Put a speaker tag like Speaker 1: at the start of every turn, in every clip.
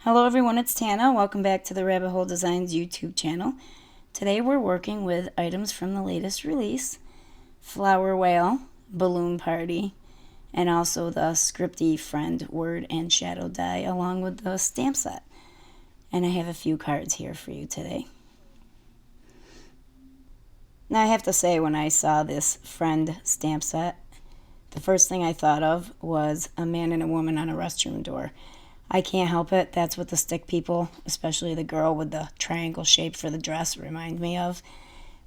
Speaker 1: Hello everyone, it's Tana. Welcome back to the Rabbit Hole Designs YouTube channel. Today we're working with items from the latest release, Flower Whale, Balloon Party, and also the Scripty Friend Word and Shadow die along with the stamp set. And I have a few cards here for you today. Now I have to say, when I saw this Friend stamp set, the first thing I thought of was a man and a woman on a restroom door. I can't help it. That's what the stick people, especially the girl with the triangle shape for the dress, remind me of.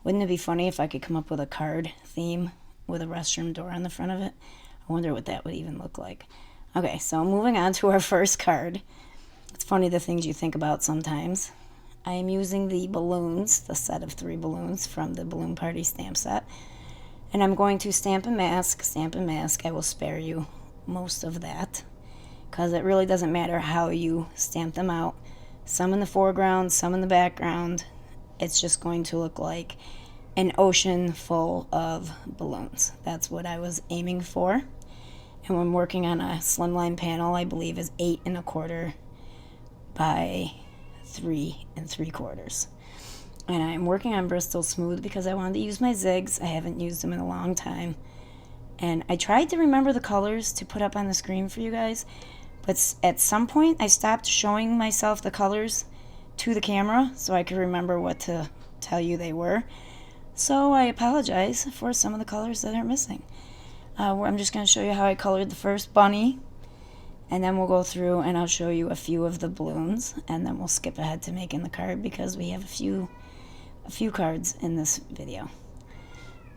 Speaker 1: Wouldn't it be funny if I could come up with a card theme with a restroom door on the front of it? I wonder what that would even look like. Okay, so moving on to our first card. It's funny the things you think about sometimes. I am using the balloons, the set of 3 balloons from the Balloon Party stamp set. And I'm going to stamp and mask, stamp and mask. I will spare you most of that, because it really doesn't matter how you stamp them out. Some in the foreground, some in the background. It's just going to look like an ocean full of balloons. That's what I was aiming for. And when working on a slimline panel, I believe is 8 1/4 by 3 3/4. And I'm working on Bristol Smooth because I wanted to use my zigs. I haven't used them in a long time. And I tried to remember the colors to put up on the screen for you guys, but at some point I stopped showing myself the colors to the camera so I could remember what to tell you they were. So I apologize for some of the colors that are missing. I'm just going to show you how I colored the first bunny, and then we'll go through and I'll show you a few of the balloons, and then we'll skip ahead to making the card because we have a few cards in this video.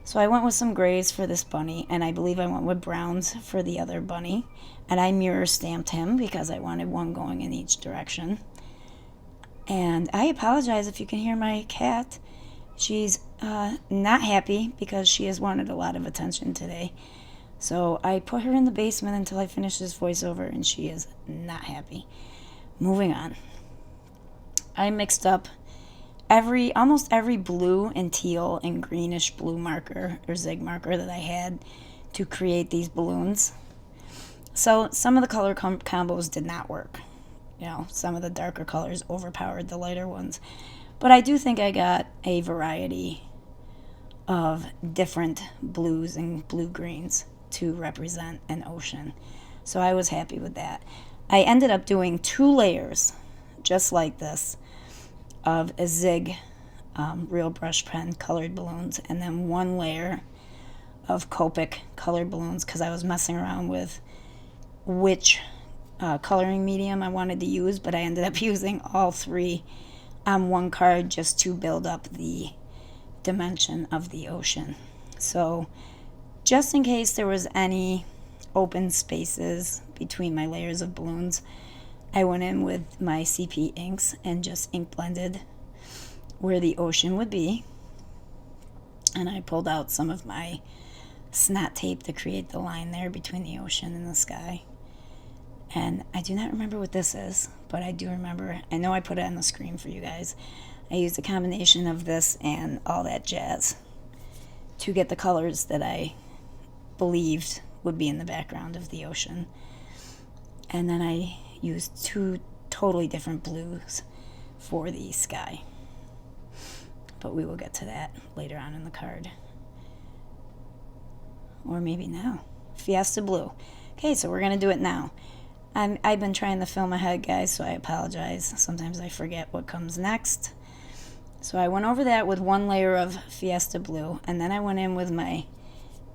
Speaker 1: So I went with some grays for this bunny, and I believe I went with browns for the other bunny. And I mirror stamped him because I wanted one going in each direction. And I apologize if you can hear my cat. She's not happy because she has wanted a lot of attention today. So I put her in the basement until I finish this voiceover, and she is not happy. Moving on. I mixed up almost every blue and teal and greenish blue marker or zig marker that I had to create these balloons. So some of the color combos did not work. You know, some of the darker colors overpowered the lighter ones. But I do think I got a variety of different blues and blue-greens to represent an ocean. So I was happy with that. I ended up doing 2 layers, just like this, of a zig real brush pen colored balloons, and then 1 layer of Copic colored balloons because I was messing around with which coloring medium I wanted to use, but I ended up using all 3 on 1 card just to build up the dimension of the ocean. So just in case there was any open spaces between my layers of balloons, I went in with my CP inks and just ink blended where the ocean would be. And I pulled out some of my snot tape to create the line there between the ocean and the sky. And I do not remember what this is, but I do remember, I know I put it on the screen for you guys. I used a combination of this and all that jazz to get the colors that I believed would be in the background of the ocean. And then I used 2 totally different blues for the sky. But we will get to that later on in the card. Or maybe now. Fiesta Blue. Okay, so we're going to do it now. I've been trying to film ahead, guys, so I apologize. Sometimes I forget what comes next. So I went over that with 1 layer of Fiesta Blue, and then I went in with my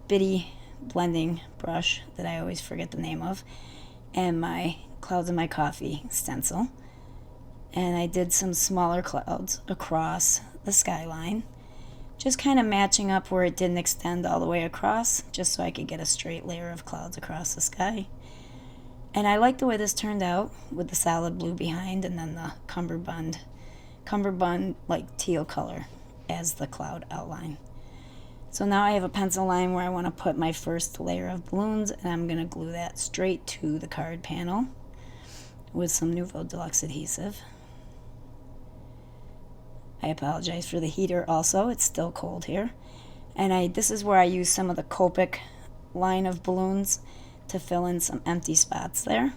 Speaker 1: bitty blending brush that I always forget the name of, and my Clouds of My Coffee stencil. And I did some smaller clouds across the skyline, just kind of matching up where it didn't extend all the way across, just so I could get a straight layer of clouds across the sky. And I like the way this turned out with the solid blue behind and then the cummerbund like teal color as the cloud outline. So now I have a pencil line where I want to put my first layer of balloons, and I'm going to glue that straight to the card panel with some Nouveau Deluxe adhesive. I apologize for the heater also, it's still cold here. And this is where I use some of the Copic line of balloons to fill in some empty spots there.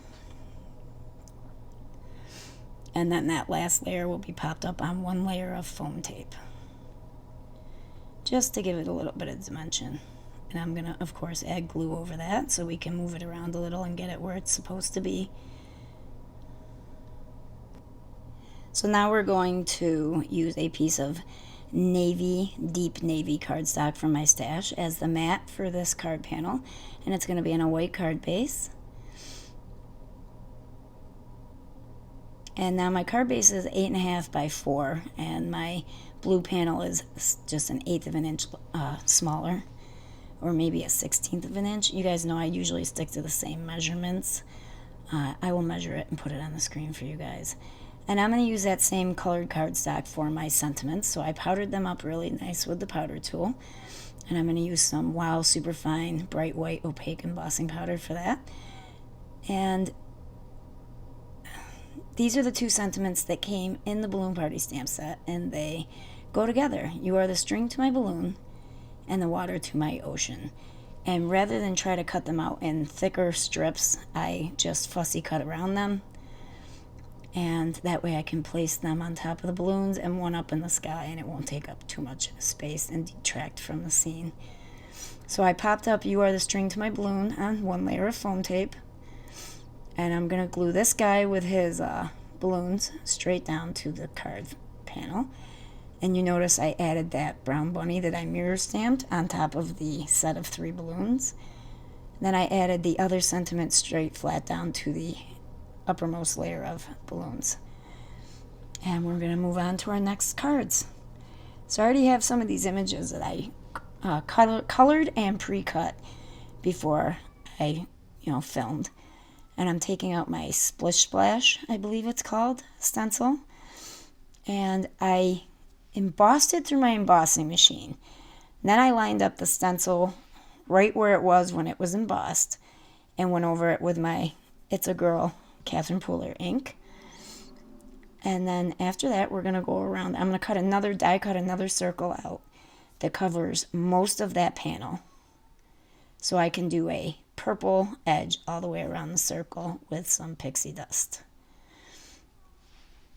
Speaker 1: And then that last layer will be popped up on one layer of foam tape, just to give it a little bit of dimension. And I'm going to, of course, add glue over that so we can move it around a little and get it where it's supposed to be. So now we're going to use a piece of deep navy cardstock from my stash as the mat for this card panel. And it's going to be on a white card base. And now my card base is 8.5 by 4, and my blue panel is just 1/8 of an inch smaller, or maybe 1/16 of an inch. You guys know I usually stick to the same measurements. I will measure it and put it on the screen for you guys. And I'm going to use that same colored cardstock for my sentiments, so I powdered them up really nice with the powder tool. And I'm going to use some Wow Superfine Bright White Opaque Embossing Powder for that. And these are the two sentiments that came in the balloon party stamp set, and they go together. You are the string to my balloon and the water to my ocean. And rather than try to cut them out in thicker strips, I just fussy cut around them. And that way I can place them on top of the balloons and one up in the sky, and it won't take up too much space and detract from the scene. So I popped up You Are the String to My Balloon on one layer of foam tape. And I'm going to glue this guy with his balloons straight down to the card panel. And you notice I added that brown bunny that I mirror stamped on top of the set of 3 balloons. Then I added the other sentiment straight flat down to the uppermost layer of balloons. And we're going to move on to our next cards. So I already have some of these images that I colored and pre-cut before I filmed. And I'm taking out my Splish Splash, I believe it's called, stencil. And I embossed it through my embossing machine. Then I lined up the stencil right where it was when it was embossed and went over it with my It's a Girl Catherine Pooler ink. And then after that, we're going to go around. I'm going to die cut another circle out that covers most of that panel. So I can do a purple edge all the way around the circle with some pixie dust.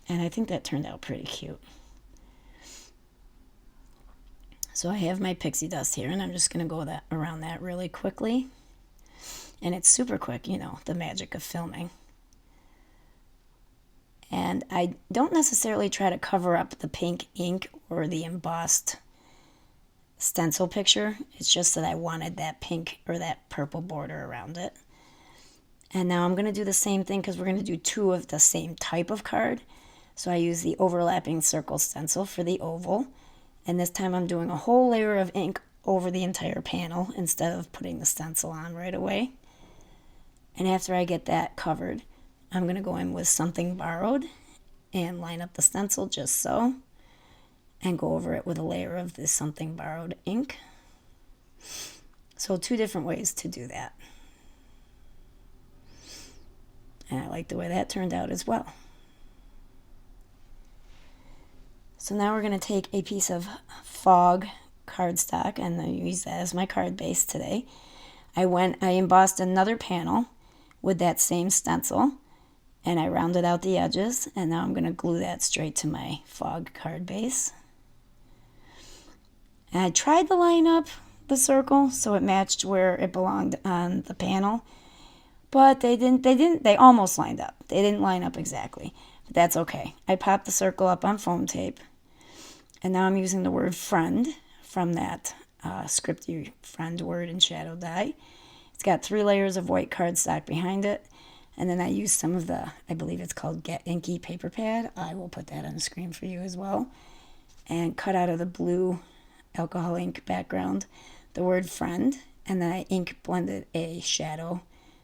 Speaker 1: And I think that turned out pretty cute. So I have my pixie dust here, and I'm just going to go around that really quickly. And it's super quick, the magic of filming. And I don't necessarily try to cover up the pink ink or the embossed stencil picture. It's just that I wanted that pink or that purple border around it. And now I'm going to do the same thing because we're going to do 2 of the same type of card. So I use the overlapping circle stencil for the oval. And this time I'm doing a whole layer of ink over the entire panel instead of putting the stencil on right away. And after I get that covered, I'm going to go in with Something Borrowed and line up the stencil just so, and go over it with a layer of this Something Borrowed ink. So 2 different ways to do that. And I like the way that turned out as well. So now we're going to take a piece of fog cardstock, and I use that as my card base today. I embossed another panel with that same stencil, and I rounded out the edges, and now I'm going to glue that straight to my fog card base. And I tried to line up the circle so it matched where it belonged on the panel, but they almost lined up. They didn't line up exactly, but that's okay. I popped the circle up on foam tape, and now I'm using the word friend from that scripty friend word in shadow die. It's got 3 layers of white cardstock behind it, and then I used some of the, I believe it's called Get Inky paper pad. I will put that on the screen for you as well. And cut out of the blue alcohol ink background the word friend, and then I ink blended a shadow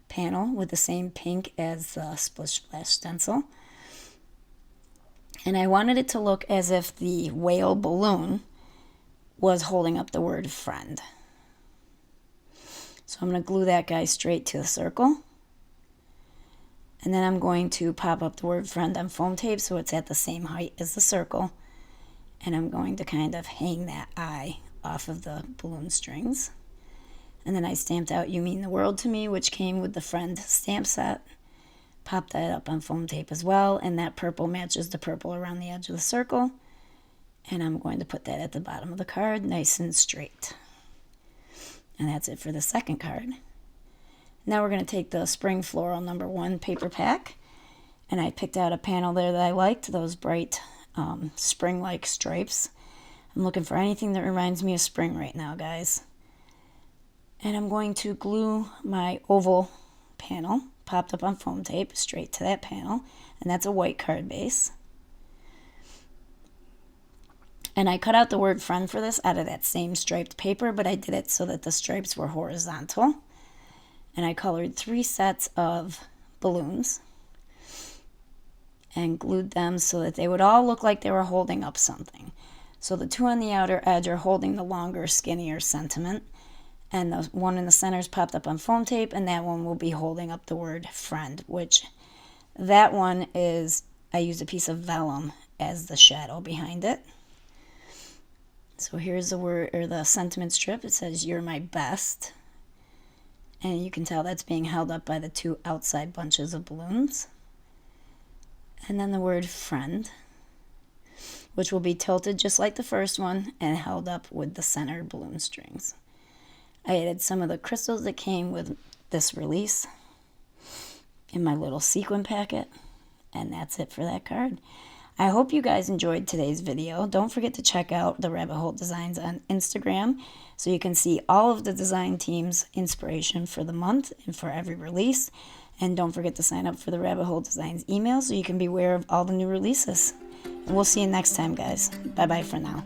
Speaker 1: panel with the same pink as the Splish Splash stencil. And I wanted it to look as if the whale balloon was holding up the word friend. So I'm going to glue that guy straight to the circle. And then I'm going to pop up the word friend on foam tape so it's at the same height as the circle. And I'm going to kind of hang that eye off of the balloon strings. And then I stamped out You Mean the World to Me, which came with the friend stamp set. Pop that up on foam tape as well, and that purple matches the purple around the edge of the circle. And I'm going to put that at the bottom of the card, nice and straight. And that's it for the second card. Now we're going to take the Spring Floral #1 paper pack, and I picked out a panel there that I liked, those bright spring-like stripes. I'm looking for anything that reminds me of spring right now, guys. And I'm going to glue my oval panel, popped up on foam tape, straight to that panel, and that's a white card base. And I cut out the word friend for this out of that same striped paper, but I did it so that the stripes were horizontal. And I colored 3 sets of balloons and glued them so that they would all look like they were holding up something. So the 2 on the outer edge are holding the longer, skinnier sentiment, and the one in the center is popped up on foam tape, and that one will be holding up the word friend, which that one is, I used a piece of vellum as the shadow behind it. So here's the word, or the sentiment strip. It says, "You're my best." And you can tell that's being held up by the 2 outside bunches of balloons. And then the word friend, which will be tilted just like the first one and held up with the center balloon strings. I added some of the crystals that came with this release in my little sequin packet. And that's it for that card. I hope you guys enjoyed today's video. Don't forget to check out the Rabbit Hole Designs on Instagram so you can see all of the design team's inspiration for the month and for every release. And don't forget to sign up for the Rabbit Hole Designs email so you can be aware of all the new releases. And we'll see you next time, guys. Bye-bye for now.